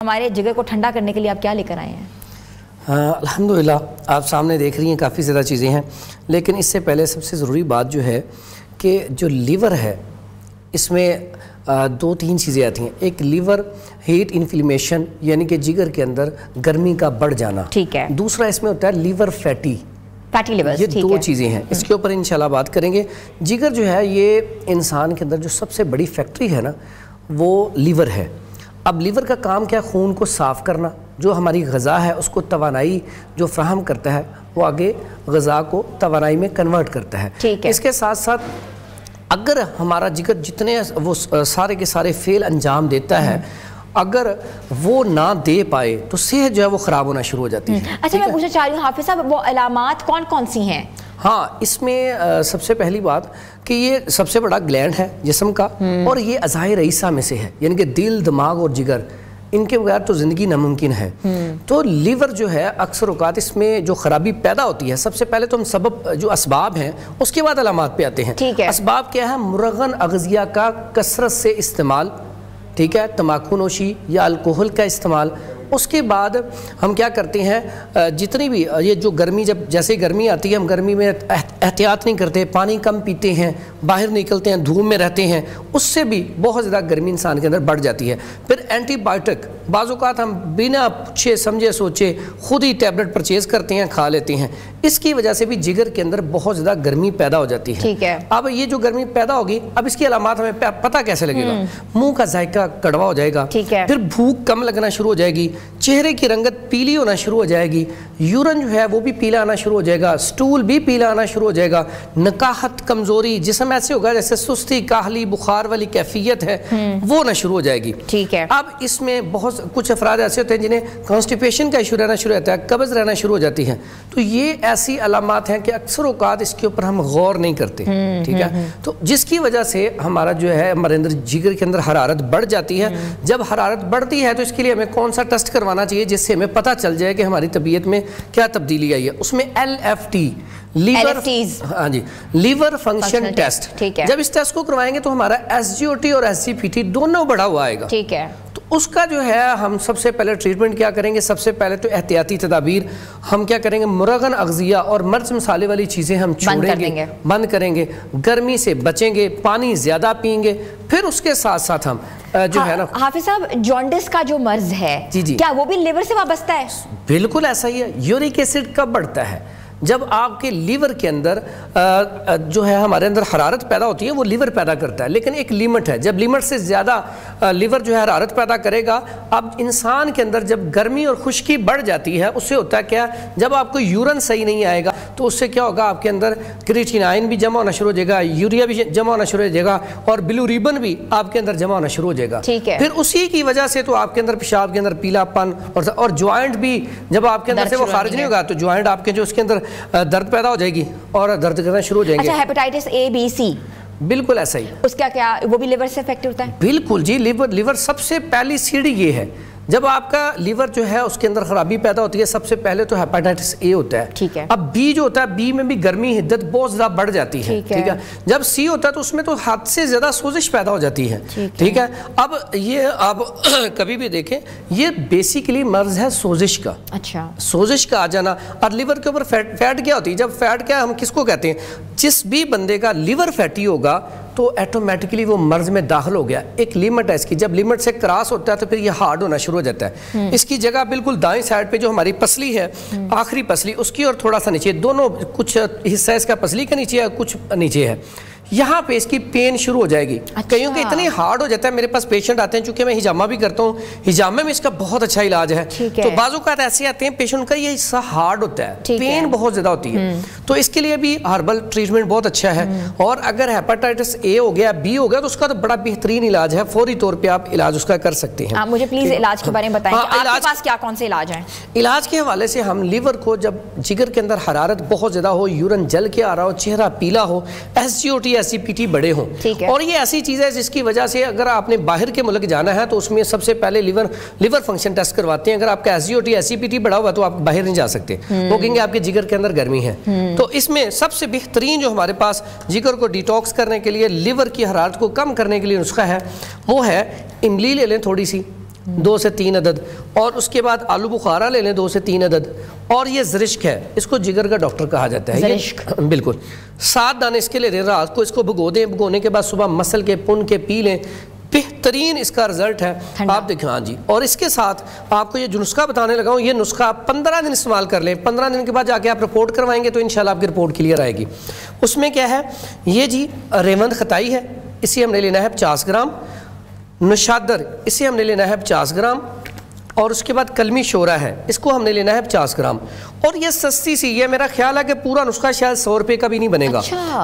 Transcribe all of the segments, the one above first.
ہمارے جگر کو ٹھنڈا کرنے کے لیے آپ کیا لے کر آئے ہیں؟ الحمدللہ آپ سامنے دیکھ رہی ہیں کافی زیادہ چیزیں ہیں، لیکن اس سے پہلے سب سے ضروری بات جو ہے کہ جو لیور ہے اس میں دو تین چیزیں آتی ہیں۔ ایک لیور ہیٹ انفلیمیشن یعنی کہ جگر کے اندر گرمی کا بڑھ جانا، ٹھیک ہے۔ دوسرا اس میں ہوتا ہے لیور فیٹی لیورز، یہ دو چیزیں ہیں، اس کے اوپر انشاءاللہ بات کریں گے۔ جگر جو ہے یہ انسان کے اندر جو سب سے بڑی فیکٹری ہے نا وہ لیور ہے۔ اب لیور کا کام کیا ہے؟ خون کو صاف کرنا، جو ہماری غذا ہے اس کو توانائی جو فراہم کرتا ہے وہ آگے غذا کو توانائی میں کنورٹ کرتا ہے۔ اس کے ساتھ ساتھ اگر ہمارا جگر جتنے وہ سارے کے سارے فعل انجام دیتا ہے، اگر وہ نہ دے پائے تو صحت جو ہے وہ خراب ہونا شروع ہو جاتی ہے۔ اچھا میں پوچھنا چاہ رہی ہوں حافظ صاحب، وہ علامات کون کون سی ہیں؟ ہاں، اس میں سب سے پہلی بات کہ یہ سب سے بڑا گلینڈ ہے جسم کا، اور یہ اعضائے رئیسہ میں سے ہے، یعنی کہ دل، دماغ اور جگر، ان کے بغیر تو زندگی ناممکن ہے۔ تو لیور جو ہے اکثر اوقات اس میں جو خرابی پیدا ہوتی ہے، سب سے پہلے تو ہم سبب جو اسباب ہیں اس کے بعد علامات پہ آتے ہیں۔ اسباب کیا ہے؟ مرغن اغذیہ کا کثرت سے استعمال، ٹھیک ہے، تمباکو نوشی یا الکوہل کا استعمال۔ اس کے بعد ہم کیا کرتے ہیں، جتنی بھی یہ جو گرمی، جب جیسے گرمی آتی ہے ہم گرمی میں احتیاط نہیں کرتے، پانی کم پیتے ہیں، باہر نکلتے ہیں، دھوپ میں رہتے ہیں، اس سے بھی بہت زیادہ گرمی انسان کے اندر بڑھ جاتی ہے۔ پھر اینٹی بائیوٹک، بعض اوقات ہم بنا پوچھے سمجھے سوچے خود ہی ٹیبلٹ پرچیز کرتے ہیں، کھا لیتے ہیں، اس کی وجہ سے بھی جگر کے اندر بہت زیادہ گرمی پیدا ہو جاتی ہے۔ ٹھیک ہے۔ اب یہ جو گرمی پیدا ہوگی، اب اس کی علامات ہمیں پتہ کیسے لگے گا؟ منہ کا ذائقہ کڑوا ہو جائے گا، پھر بھوک کم لگنا شروع ہو جائے گی، چہرے کی رنگت پیلی ہونا شروع ہو جائے گی، یورن جو ہے وہ بھی پیلا آنا شروع ہو جائے گا، سٹول بھی پیلا آنا شروع ہو جائے گا، نکاحت، کمزوری، جسم ایسے ہوگا جیسے سستی، کاہلی، بخار والی کیفیت ہے وہ ہونا شروع ہو جائے گی۔ ٹھیک ہے۔ اب اس میں بہت کچھ افراد ایسے ہوتے ہیں جنہیں کانسٹیپیشن کا ایشو رہنا شروع ہوتا ہے، قبض رہنا شروع ہو جاتی ہے۔ تو یہ ایسی علامات ہیں کہ اکثر اوقات اس کے اوپر ہم غور نہیں کرتے، ٹھیک ہے، تو جس کی وجہ سے ہمارا جو ہے ہمارے اندر جگر کے اندر حرارت بڑھ جاتی ہے۔ جب حرارت بڑھتی ہے تو اس کے لیے ہمیں کون سا ٹیسٹ کروانا چاہیے جس سے ہمیں پتہ چل جائے کہ ہماری طبیعت میں کیا تبدیلی آئی ہے؟ اس میں LFT، لیور فنکشن ٹیسٹ، جب اس ٹیسٹ کو کروائیں گے تو ہمارا SGOT اور SGPT دونوں بڑھا ہوا آئے گا۔ ٹھیک ہے، تو اس کا جو ہے ہم سب سے پہلے ٹریٹمنٹ کیا کریں گے؟ سب سے پہلے تو احتیاطی تدابیر ہم کیا کریں گے؟ مرغن اغذیہ اور مرچ مسالے والی چیزیں ہم چھوڑیں گے، بند کریں گے، گرمی سے بچیں گے، پانی زیادہ پئیں گے۔ پھر اس کے ساتھ ساتھ ہم جو ہے نا حافظ صاحب، جونڈس کا جو مرض ہے کیا وہ بھی لیور سے وابستہ ہے؟ بالکل ایسا ہی ہے۔ یورک ایسڈ کب بڑھتا ہے؟ جب آپ کے لیور کے اندر جو ہے ہمارے اندر حرارت پیدا ہوتی ہے وہ لیور پیدا کرتا ہے، لیکن ایک لیمٹ ہے، جب لیمٹ سے زیادہ لیور جو ہے حرارت پیدا کرے گا، اب انسان کے اندر جب گرمی اور خشکی بڑھ جاتی ہے اس سے ہوتا ہے کیا؟ جب آپ کو یورن صحیح نہیں آئے گا تو اس سے کیا ہوگا؟ آپ کے اندر کریٹینائن بھی جمع ہونا شروع ہو جائے گا، یوریا بھی جمع ہونا شروع ہو جائے گا، اور بلیروبن بھی آپ کے اندر جمع ہونا شروع ہو جائے گا۔ پھر اسی کی وجہ سے تو آپ کے اندر پیشاب کے اندر پیلا پن اور جوائنٹ بھی جب آپ کے اندر سے وہ خارج نہیں ہوگا تو جوائنٹ آپ کے جو اس کے اندر درد پیدا ہو جائے گی اور درد کرنا شروع ہو جائیں گے۔ اچھا، ہیپاٹائٹس A B C بالکل ایسا ہی، اس کا کیا وہ بھی لیور سے افیکٹ ہوتا ہے؟ بالکل جی، لیور سب سے پہلی سیڑھی یہ ہے۔ جب آپ کا لیور جو ہے اس کے اندر خرابی پیدا ہوتی ہے، سب سے پہلے تو ہیپاٹائٹس A ہوتا ہے۔ ٹھیک ہے۔ اب B جو ہوتا ہے، B میں بھی گرمی حدت بہت زیادہ بڑھ جاتی ہے، ٹھیک ہے۔ جب C ہوتا ہے تو اس میں تو حد سے زیادہ سوزش پیدا ہو جاتی ہے، ٹھیک ہے۔ اب یہ آپ کبھی بھی دیکھیں، یہ بیسیکلی مرض ہے سوزش کا۔ اچھا، سوزش کا آ جانا۔ اور لیور کے اوپر فیٹ کیا ہوتی ہے؟ جب فیٹ کیا ہم کس کو کہتے ہیں؟ جس بھی بندے کا لیور فیٹی ہوگا تو ایٹومیٹکلی وہ مرض میں داخل ہو گیا۔ ایک لیمٹ ہے اس کی، جب لیمٹ سے کراس ہوتا ہے تو پھر یہ ہارڈ ہونا شروع ہو جاتا ہے۔ اس کی جگہ بالکل دائیں سائڈ پہ جو ہماری پسلی ہے، آخری پسلی، اس کی اور تھوڑا سا نیچے، دونوں کچھ حصہ اس کا پسلی کا نیچے ہے، کچھ نیچے ہے، یہاں پہ اس کی پین شروع ہو جائے گی۔ کئیوں کہ اتنی ہارڈ ہو جاتا ہے، میرے پاس پیشنٹ آتے ہیں، چونکہ میں ہجامہ بھی کرتا ہوں، ہجامہ میں اس کا بہت اچھا علاج ہے، تو بعض اوقات ایسے آتے ہیں پیشنٹ کا یہ حصہ ہارڈ ہوتا ہے، پین بہت زیادہ ہوتی ہے، تو اس کے لیے بھی ہربل ٹریٹمنٹ بہت اچھا ہے۔ اور اگر ہیپاٹائٹس A ہو گیا، B ہو گیا تو اس کا تو بڑا بہترین علاج ہے، فوری طور پہ آپ علاج اس کا کر سکتے ہیں۔ آپ مجھے پلیز علاج کے بارے میں بتائیں کہ آپ کے پاس کیا کون سے علاج ہیں؟ علاج کے حوالے سے ہم لیور کو جب جگر کے اندر حرارت بہت زیادہ ہو، یورن جل کے آ رہا ہو، چہرہ پیلا ہو، SGOT SGPT بڑے ہوں، اور یہ ایسی چیز ہے جس کی وجہ سے اگر آپ نے باہر کے ملک جانا ہے تو اس میں سب سے پہلے لیور فنکشن ٹیسٹ کرواتے ہیں۔ اگر آپ کا SGOT SGPT بڑھا ہوا تو آپ باہر نہیں جا سکتے، وہ کہیں گے آپ کے جگر کے اندر گرمی ہے۔ تو اس میں سب سے بہترین جو ہمارے پاس جگر کو ڈیٹاکس کرنے کے لیے، لیور کی حرارت کو کم کرنے کے لیے نسخہ ہے، وہ ہے املی لے لیں تھوڑی سی، 2 سے 3 عدد, اور اس کے بعد آلو بخارا لے لیں 2 سے 3 عدد, اور یہ زرشک ہے, اس کو جگر کا ڈاکٹر کہا جاتا ہے, زرشک بالکل 7 دانے اس کے لے لیں رات کو, اس کو بھگو دیں, بھگونے کے بعد صبح مسل کے پن کے پی لیں, بہترین اس کا رزلٹ ہے. آپ دیکھیں, ہاں جی, اور اس کے ساتھ آپ کو یہ جو نسخہ بتانے لگا ہوں, یہ نسخہ آپ 15 دن استعمال کر لیں, 15 دن کے بعد جا کے آپ رپورٹ کروائیں گے تو انشاءاللہ آپ کی رپورٹ کلیئر آئے گی. اس میں کیا ہے, یہ جی ریوند خطائی ہے, اسے ہم نے لینا ہے 50 گرام, نشادر اسے ہم نے لینا ہے 50 گرام, اور اس کے بعد کلمی شورہ ہے, اس کو ہم نے لینا ہے 50 گرام. اور یہ سستی سی, یہ میرا خیال ہے کہ پورا نسخہ شاید 100 روپے کا بھی نہیں بنے گا.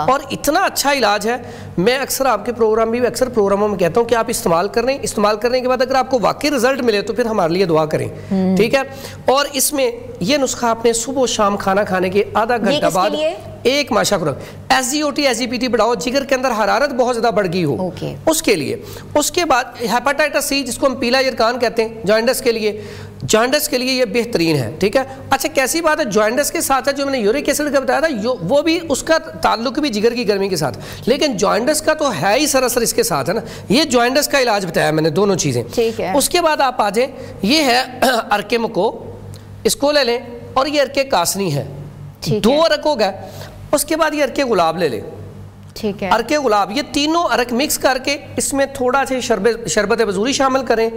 اور اتنا اچھا علاج ہے, میں اکثر آپ کے اکثر پروگراموں میں کہتا ہوں کہ آپ استعمال کر رہے ہیں, استعمال کرنے کے بعد اگر آپ کو واقعی رزلٹ ملے تو پھر ہمارے لیے دعا کریں, ٹھیک ہے. اور اس میں یہ نسخہ آپ نے صبح و شام کھانا کھانے کے آدھا گھنٹہ بعد ایک ماشا کرو, SGOT SGPT بڑھاؤ, جگر کے اندر حرارت بہت زیادہ بڑھ گئی ہو اس کے لیے. اس کے بعد ہیپاٹائٹس سی جس کو ہم پیلا یرکان کہتے ہیں, جوائنٹس کے لیے, جوائنٹس کے لیے یہ بہترین ہے, ٹھیک ہے. اچھا کیسی بات ہے, جوائنٹس کے ساتھ ہے جو میں نے یورک ایسڈ کا بتایا تھا, وہ بھی اس کا تعلق بھی جگر کی گرمی کے ساتھ, لیکن جوائنٹس کا تو ہے ہی سراسر اس کے ساتھ ہے نا. یہ جوائنٹس کا علاج بتایا میں نے, دونوں چیزیں. اس کے بعد آپ آ جائیں, یہ ہے ارکے مکو, اس کو لے لیں, اور یہ ارکے کاسنی ہے, 2 ارک ہو گئے. اس کے بعد یہ ارکے گلاب لے لیں, ٹھیک ہے, ارکے گلاب, یہ تینوں ارک مکس کر کے اس میں تھوڑا سے شربت بزوری شامل کریں.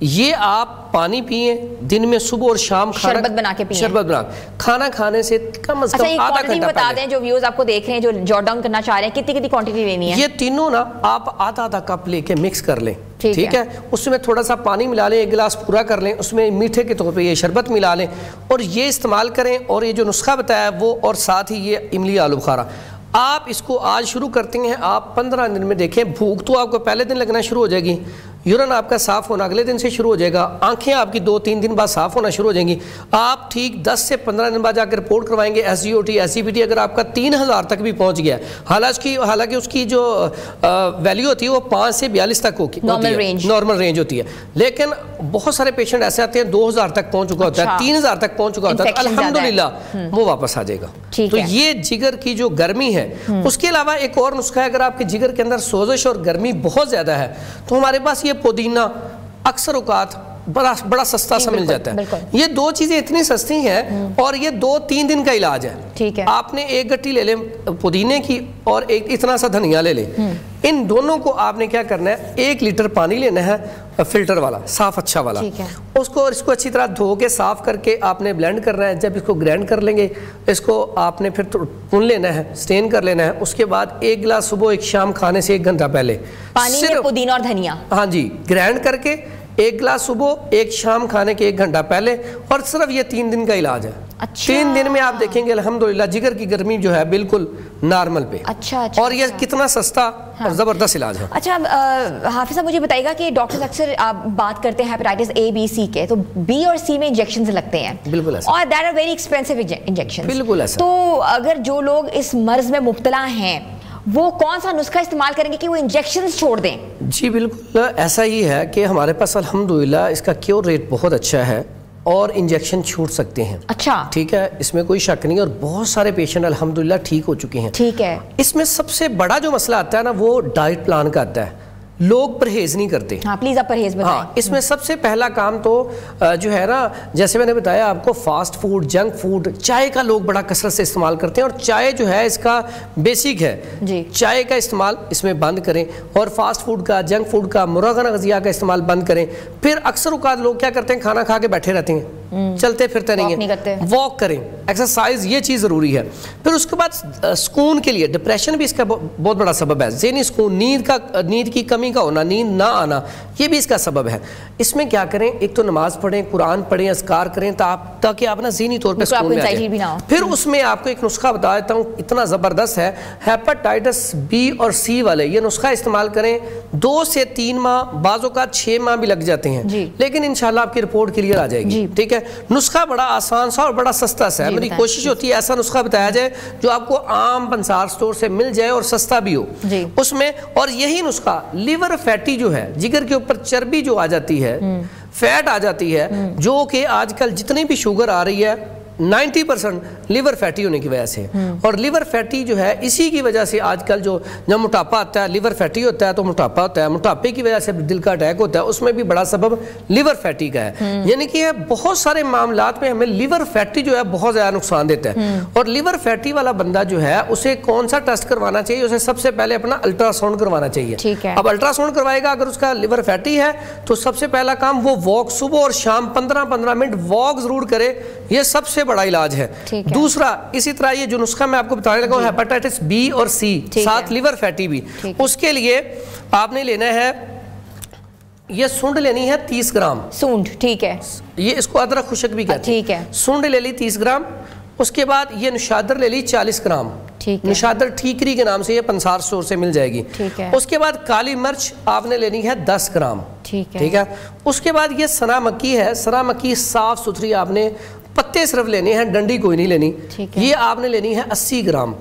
یہ آپ پانی پئیں دن میں صبح اور شام, شربت بنا کے پئیں, شربت بنا کھانا کھانے سے کم از کم آدھا گھنٹہ بتا دیں جو ویوز آپ کو دیکھ رہے ہیں, جو جوٹ ڈاؤن کرنا چاہ رہے ہیں, کتنی کوانٹٹی لینی ہے. یہ تینوں نا آپ آدھا کپ لے کے مکس کر لیں, ٹھیک ہے. اس میں تھوڑا سا پانی ملا لیں, 1 گلاس پورا کر لیں, اس میں میٹھے کے طور پہ یہ شربت ملا لیں, اور یہ استعمال کریں. اور یہ جو نسخہ بتایا وہ, اور ساتھ ہی یہ املی آلو بخارا, آپ اس کو آج شروع کرتے ہیں, آپ 15 دن میں دیکھیں بھوک تو آپ کو پہلے دن لگنا شروع ہو جائے گی, یورن آپ کا صاف ہونا اگلے دن سے شروع ہو جائے گا, آنکھیں آپ کی 2-3 دن بعد صاف ہونا شروع ہو جائیں گی. آپ ٹھیک 10 سے 15 دن بعد جا کے رپورٹ کروائیں گے. SGOT SGPT اگر آپ کا 3000 تک بھی پہنچ گیا, حالانکہ اس کی جو ویلیو ہوتی ہے وہ 5 سے 42 تک ہوتی ہے, نارمل رینج ہوتی ہے, لیکن بہت سارے پیشنٹ ایسے آتے ہیں 2000 تک پہنچ چکا ہوتا ہے, 3000 تک پہنچ چکا ہوتا ہے, الحمدللہ وہ واپس آ جائے گا. تو یہ جگر کی جو گرمی ہے. اس کے علاوہ ایک اور نسخہ ہے, اگر آپ کے جگر کے اندر سوزش اور گرمی بہت زیادہ ہے تو ہمارے پاس یہ پودینہ اکثر اوقات بڑا سستا سا مل جاتا ہے. یہ 2 چیزیں اتنی سستی ہیں, اور یہ 2-3 دن کا علاج ہے. ٹھیک ہے, آپ نے 1 گٹی لے لیں پودینے کی, اور اتنا سا دھنیا لے لیں. ان دونوں کو آپ نے کیا کرنا ہے, 1 لیٹر پانی لینا ہے, فلٹر والا, صاف اچھا والا, اس کو اچھی طرح دھو کے صاف کر کے آپ نے بلینڈ کرنا ہے. جب اس کو گرینڈ کر لیں گے, اس کو آپ نے پھر پن لینا ہے, سٹین کر لینا ہے. اس کے بعد 1 گلاس صبح 1 شام کھانے سے 1 گھنٹہ پہلے پانی میں پودینہ اور دھنیا, ہاں جی, گرینڈ کر کے 1 گلاس صبح 1 شام کھانے کے 1 گھنٹہ پہلے, اور صرف یہ 3 دن کا علاج ہے. 3 دن میں آپ دیکھیں گے الحمدللہ جگر کی گرمی جو ہے بالکل نارمل پہ. اور یہ کتنا سستا اور زبردست علاج ہے. اچھا حافظ صاحب مجھے بتائیے گا کہ ڈاکٹرز اکثر آپ بات کرتے ہیں ہیپیٹائٹس A B C کے, تو B اور C میں انجیکشنز لگتے ہیں, بالکل ایسا, اور that are very expensive injections, بالکل ایسا. تو اگر جو لوگ اس مرض میں مبتلا ہیں وہ کون سا نسخہ استعمال کریں گے کہ وہ انجیکشنز چھوڑ دیں؟ جی بالکل ایسا ہی ہے کہ ہمارے پاس الحمدللہ اس کا کیور ریٹ بہت اچھا ہے, اور انجیکشن چھوٹ سکتے ہیں. اچھا, ٹھیک ہے, اس میں کوئی شک نہیں, اور بہت سارے پیشنٹ الحمدللہ ٹھیک ہو چکے ہیں. ٹھیک ہے. اس میں سب سے بڑا جو مسئلہ آتا ہے نا, وہ ڈائٹ پلان کا آتا ہے. لوگ پرہیز نہیں کرتے. ہاں پلیز آپ پرہیز بتائیں. ہاں, اس میں سب سے پہلا کام تو جو ہے نا, جیسے میں نے بتایا آپ کو, فاسٹ فوڈ, جنک فوڈ, چائے کا لوگ بڑا کثرت سے استعمال کرتے ہیں, اور چائے جو ہے اس کا بیسک ہے, چائے کا استعمال اس میں بند کریں, اور فاسٹ فوڈ کا, جنک فوڈ کا, مرغن غذیہ کا استعمال بند کریں. پھر اکثر اوقات لوگ کیا کرتے ہیں, کھانا کھا کے بیٹھے رہتے ہیں, چلتے پھرتے نہیں ہیں, واک کریں, ایکسرسائز, یہ چیز ضروری ہے. پھر اس کے بعد سکون کے لیے, ڈپریشن بھی اس کا بہت بڑا سبب ہے, ذہنی سکون, نیند کی کمی کا ہونا, نیند نہ آنا, یہ بھی اس کا سبب ہے. اس میں کیا کریں, ایک تو نماز پڑھیں, قرآن پڑھیں, اذکار کریں, تاکہ آپ نا ذہنی طور پہ سکون میں آ جائیں. پھر اس میں آپ کو ایک نسخہ بتا دیتا ہوں, اتنا زبردست ہے, ہیپاٹائٹس B اور C والے یہ نسخہ استعمال کریں, 2 سے 3 ماہ, بعض اوقات 6 ماہ بھی لگ جاتے ہیں, لیکن انشاءاللہ آپ کی رپورٹ کلیئر آ جائے گی. ٹھیک ہے, نسخہ بڑا آسان سا اور بڑا سستا سا ہے. میری کوشش ہوتی ہے ایسا نسخہ بتایا جائے جو آپ کو عام پنسار سٹور سے مل جائے اور سستا بھی ہو اس میں. اور یہی نسخہ لیور فیٹی جو ہے, جگر کے اوپر چربی جو آ جاتی ہے, فیٹ آ جاتی ہے, جو کہ آج کل جتنی بھی شوگر آ رہی ہے 90% لیور فیٹی ہونے کی وجہ سے. اور لیور فیٹی جو ہے اسی کی وجہ سے آج کل جو جب موٹاپا آتا ہے لیور فیٹی ہوتا ہے تو موٹاپا ہوتا ہے, موٹاپے کی وجہ سے دل کا اٹیک ہوتا ہے, اس میں بھی بڑا سبب لیور فیٹی کا ہے. یعنی کہ بہت سارے معاملات میں ہمیں لیور فیٹی جو ہے بہت زیادہ نقصان دیتا ہے. اور لیور فیٹی والا بندہ جو ہے اسے کون سا ٹیسٹ کروانا چاہیے؟ اسے سب سے پہلے اپنا الٹرا ساؤنڈ کروانا چاہیے. اب الٹرا ساؤنڈ کروائے گا, اگر اس کا لیور فیٹی ہے تو سب سے پہلا کام وہ واک صبح اور شام 15-15 منٹ واک ضرور کرے, یہ سب سے بڑا علاج ہے. دوسرا اسی طرح یہ جو نسخہ میں آپ کو بتانے لگا ہوں ہیپاٹائٹس بی اور سی ساتھ لیور فیٹی بھی, اس کے لیے آپ نے لینا ہے یہ سونڈ لینی ہے 30 گرام سونڈ. ٹھیک ہے, یہ اس کو ادرک خشک بھی کہتے ہیں. ٹھیک ہے, سونڈ لے لی 30 گرام. اس کے بعد یہ نشادر لے لی 40 گرام. نشادر ٹھیکری کے نام سے یہ پنسار سٹور سے مل جائے گی. اس کے بعد کالی مرچ آپ نے لینی ہے 10 گرام. ٹھیک ہے. اس کے بعد یہ سنا مکی ہے, سنا مکی صاف ستھری آپ نے پتے صرف لینے ہیں, ڈنڈی کوئی نہیں لینی. یہ آپ نے لینی ہے 80 گرام.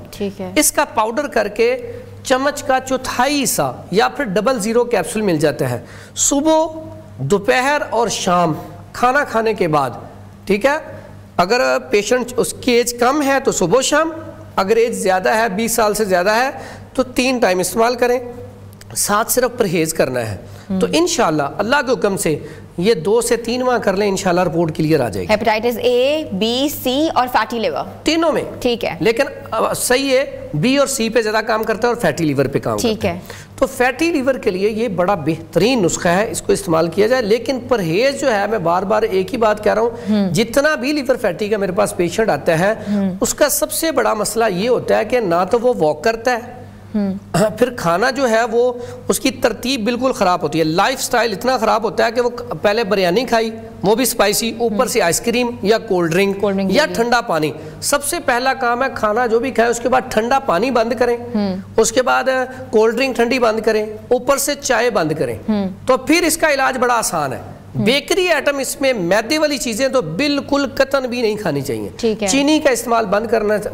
اس کا پاؤڈر کر کے چمچ کا چوتھائی حصہ یا پھر 00 کیپسول مل جاتا ہے صبح, دوپہر اور شام کھانا کھانے کے بعد. ٹھیک ہے, اگر پیشنٹ اس کی ایج کم ہے تو صبح شام, اگر ایج زیادہ ہے 20 سال سے زیادہ ہے تو 3 ٹائم استعمال کریں, ساتھ صرف پرہیز کرنا ہے. تو انشاءاللہ اللہ کے حکم سے یہ 2 سے 3 ماہ کر لیں, انشاءاللہ رپورٹ کلیئر آ جائے گی. ہیپاٹائٹس اے, بی, سی اور فیٹی لیور تینوں میں. ٹھیک ہے, لیکن صحیح ہے بی اور سی پہ زیادہ کام کرتا ہے اور فیٹی لیور پہ کام کرتا ہے. تو فیٹی لیور کے لیے یہ بڑا بہترین نسخہ ہے, اس کو استعمال کیا جائے. لیکن پرہیز جو ہے, میں بار بار ایک ہی بات کہہ رہا ہوں, جتنا بھی لیور فیٹی کا میرے پاس پیشنٹ آتا ہے اس کا سب سے بڑا مسئلہ یہ ہوتا ہے کہ نہ تو وہ واک کرتا ہے, پھر کھانا جو ہے وہ اس کی ترتیب بالکل خراب ہوتی ہے, لائف سٹائل اتنا خراب ہوتا ہے کہ وہ پہلے بریانی کھائی وہ بھی سپائسی, اوپر سے آئس کریم یا کولڈ ڈرنک یا ٹھنڈا پانی. سب سے پہلا کام ہے کھانا جو بھی کھائے اس کے بعد ٹھنڈا پانی بند کریں, اس کے بعد کولڈ ڈرنک ٹھنڈی بند کریں, اوپر سے چائے بند کریں. تو پھر اس کا علاج بڑا آسان ہے. بیکری آئٹم اس میں میدے والی چیزیں تو بالکل قطن بھی نہیں کھانی چاہیے, چینی کا استعمال بند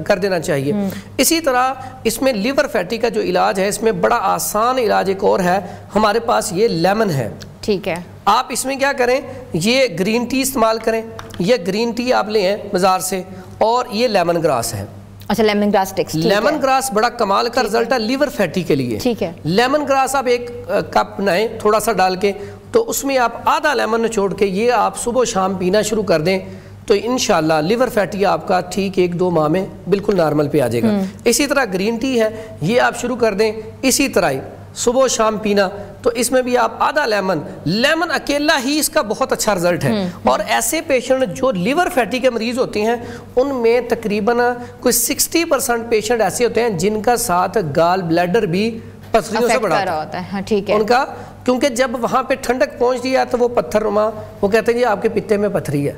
کر دینا چاہیے. اسی طرح اس میں لیور فیٹی کا جو علاج ہے اس میں بڑا آسان علاج ایک اور ہے ہمارے پاس, یہ لیمن ہے. ٹھیک ہے, آپ اس میں کیا کریں, یہ گرین ٹی استعمال کریں. یہ گرین ٹی آپ لیں ہیں بازار سے, اور یہ لیمن گراس ہے. اچھا, لیمن گراس ٹیکس. لیمن گراس بڑا کمال کا رزلٹ ہے لیور فیٹی کے لیے. ٹھیک ہے, لیمن گراس آپ 1 کپ بنائیں تھوڑا سا ڈال کے, تو اس میں آپ آدھا لیمن نچوڑ کے یہ آپ صبح شام پینا شروع کر دیں, تو انشاءاللہ لیور فیٹی آپ کا ٹھیک 1-2 ماہ میں بالکل نارمل پہ آ جائے گا. اسی طرح گرین ٹی ہے, یہ آپ شروع کر دیں اسی طرح ہی صبح شام پینا, تو اس میں بھی آپ آدھا لیمن اکیلا ہی اس کا بہت اچھا رزلٹ ہے. اور ایسے پیشنٹ جو لیور فیٹی کے مریض ہوتے ہیں ان میں تقریباً کوئی 60% پیشنٹ ایسے ہوتے ہیں جن کا ساتھ گال بلیڈر بھی پتھریوں سے بڑا ہوتا ہے. ٹھیک ہے, ان کا کیونکہ جب وہاں پہ ٹھنڈک پہنچ دیا تو وہ پتھر نما, وہ کہتے ہیں جی آپ کے پتے میں پتھری ہے.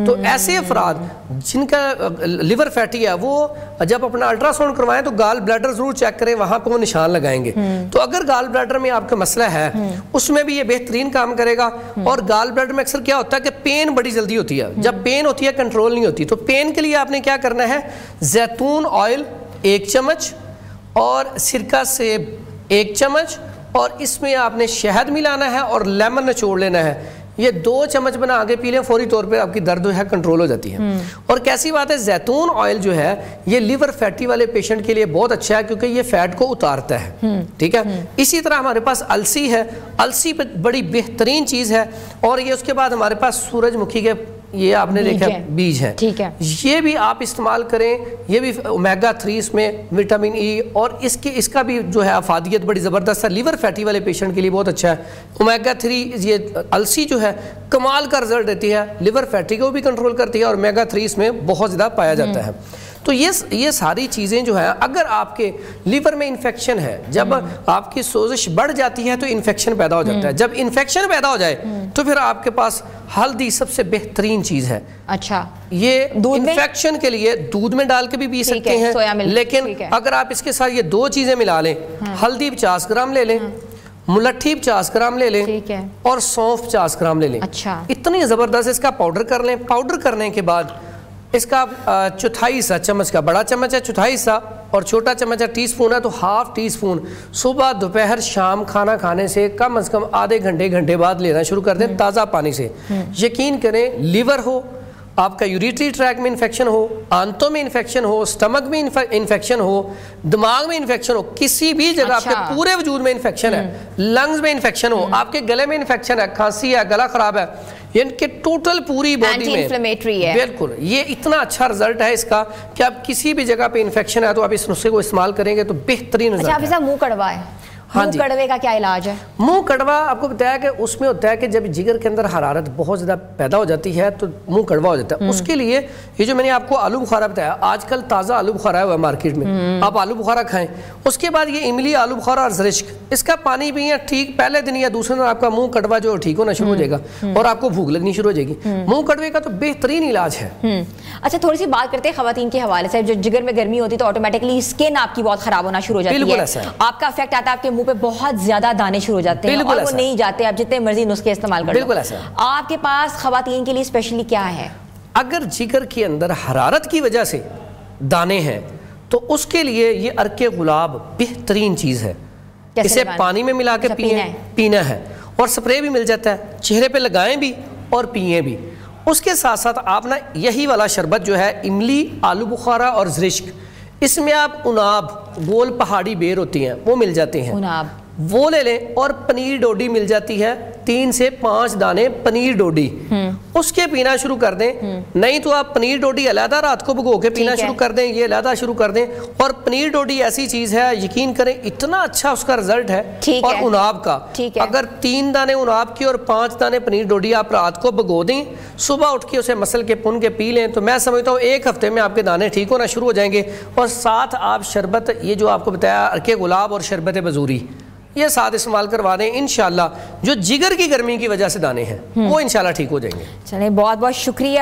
تو ایسے افراد جن کا لیور فیٹی ہے وہ جب اپنا الٹرا ساؤنڈ کروائیں تو گال بلیڈر ضرور چیک کریں, وہاں پہ وہ نشان لگائیں گے. تو اگر گال بلیڈر میں آپ کا مسئلہ ہے اس میں بھی یہ بہترین کام کرے گا. اور گال بلیڈر میں اکثر کیا ہوتا ہے کہ پین بڑی جلدی ہوتی ہے, جب پین ہوتی ہے کنٹرول نہیں ہوتی. تو پین کے لیے آپ نے کیا کرنا ہے, زیتون آئل 1 چمچ اور سرکہ سیب 1 چمچ, اور اس میں آپ نے شہد ملانا ہے اور لیمن نچوڑ لینا ہے. یہ 2 چمچ بنا آگے پی لیں, فوری طور پہ آپ کی درد ہے کنٹرول ہو جاتی ہے. اور کیسی بات ہے, زیتون آئل جو ہے یہ لیور فیٹی والے پیشنٹ کے لیے بہت اچھا ہے کیونکہ یہ فیٹ کو اتارتا ہے. ٹھیک ہے, اسی طرح ہمارے پاس السی ہے, السی پہ بڑی بہترین چیز ہے. اور یہ اس کے بعد ہمارے پاس سورج مکھی کے یہ آپ نے دیکھا بیج ہے, یہ بھی آپ استعمال کریں. یہ بھی اومیگا 3 اس میں وٹامن ای, اور اس کا بھی جو ہے افادیت بڑی زبردست ہے, لیور فیٹی والے پیشنٹ کے لیے بہت اچھا ہے. اومیگا 3 یہ السی جو ہے کمال کا رزلٹ دیتی ہے, لیور فیٹی کو بھی کنٹرول کرتی ہے, اور اومیگا 3 اس میں بہت زیادہ پایا جاتا ہے. تو یہ ساری چیزیں جو ہیں, اگر آپ کے لیور میں انفیکشن ہے, جب آپ کی سوزش بڑھ جاتی ہے تو انفیکشن پیدا ہو جاتا ہے. جب انفیکشن پیدا ہو جائے تو پھر آپ کے پاس ہلدی سب سے بہترین چیز ہے. اچھا, یہ انفیکشن کے لیے دودھ میں ڈال کے بھی پی سکتے ہیں, لیکن اگر آپ اس کے ساتھ یہ 2 چیزیں ملا لیں, ہلدی 50 گرام لے لیں, ملٹھی 50 گرام لے لیں, اور سونف 50 گرام لے لیں. اتنی زبردست اس کا پاؤڈر کر لیں. پاؤڈر کرنے کے بعد اس کا چوتھائی حصہ, چمچ کا بڑا چمچ ہے چوتھائی حصہ, اور چھوٹا چمچ ہے ٹی سپون ہے تو ½ ٹی سپون صبح دوپہر شام کھانا کھانے سے کم از کم آدھے گھنٹے بعد لینا شروع کر دیں تازہ پانی سے. یقین کریں لیور ہو, آپ کا یوریٹری ٹریک میں انفیکشن ہو، آنتوں میں انفیکشن ہو، سٹمک میں انفیکشن ہو، دماغ میں انفیکشن ہو، کسی بھی جگہ آپ کے پورے وجود میں انفیکشن ہے، لنگز میں انفیکشن ہو، آپ کے گلے میں انفیکشن ہے، کھانسی ہے، گلا خراب ہے، یعنی کہ ٹوٹل پوری باڈی میں بالکل یہ اتنا اچھا رزلٹ ہے اس کا کہ آپ کسی بھی جگہ پہ انفیکشن ہے تو آپ اس نسخے کو استعمال کریں گے تو بہترین رزلٹ ہے۔ اچھا منہ کڑوا ہے، منہ کڑوے کا کیا علاج ہے؟ منہ کڑوا آپ کو بتایا کہ اس میں ہوتا ہے کہ جب جگر کے اندر حرارت بہت زیادہ پیدا ہو جاتی ہے تو منہ کڑوا ہو جاتا ہے۔ اس کے لیے یہ جو میں نے آپ کو آلو بخارا بتایا، آج کل تازہ آلو بخارا ہوا ہے مارکیٹ میں، آپ آلو بخارا کھائیں، اس کے بعد یہ املی آلو بخارا اور زرشک اس کا پانی پئیں، ٹھیک پہلے دن یا دوسرے دن آپ کا منہ کڑوا جو ٹھیک ہونا شروع ہو جائے گا اور آپ کو بھوک لگنی شروع ہو جائے گی۔ منہ کڑوے کا تو بہترین علاج ہے۔ اچھا تھوڑی سی بات کرتے ہیں خواتین کے حوالے سے، جو جگر میں گرمی ہوتی ہے تو آٹومیٹکلی اسکن آپ کی بہت خراب ہونا شروع ہو جاتی ہے، آپ کا افیکٹ آتا ہے، آپ کے منہ پہ بہت زیادہ دانے شروع ہو جاتے ہیں اور وہ نہیں جاتے، آپ جتنے مرضی نسخے استعمال کر لو۔ آپ کے پاس خواتین کے لیے اسپیشلی کیا ہے؟ اگر جگر کے اندر حرارت کی وجہ سے دانے ہیں تو اس کے لیے یہ عرق گلاب بہترین چیز ہے، اسے پانی میں ملا کے پینا ہے اور سپرے بھی مل جاتا ہے، چہرے پہ لگائیں بھی اور پئیں بھی۔ اس کے ساتھ ساتھ آپ نا یہی والا شربت جو ہے املی آلو بخارا اور زرشک، اس میں آپ اناب گول پہاڑی بیر ہوتی ہیں وہ مل جاتے ہیں، وہ لے لیں اور پنیر ڈوڈی مل جاتی ہے، 3 سے 5 دانے پنیر ڈوڈی، اس کے پینا شروع کر دیں۔ نہیں تو آپ پنیر ڈوڈی علیحدہ رات کو بھگو کے پینا شروع کر دیں، یہ علیحدہ شروع کر دیں۔ اور پنیر ڈوڈی ایسی چیز ہے یقین کریں اتنا اچھا اس کا رزلٹ ہے۔ اور اناب کا اگر 3 دانے اناب کی اور 5 دانے پنیر ڈوڈی آپ رات کو بھگو دیں، صبح اٹھ کے اسے مسل کے پن کے پی لیں تو میں سمجھتا ہوں 1 ہفتے میں آپ کے دانے ٹھیک ہونا شروع ہو جائیں گے۔ اور ساتھ آپ شربت یہ جو آپ کو بتایا عرق گلاب اور شربت بزوری یہ ساتھ استعمال کروا دیں، انشاءاللہ جو جگر کی گرمی کی وجہ سے دانے ہیں وہ انشاءاللہ ٹھیک ہو جائیں گے۔ چلیں بہت بہت شکریہ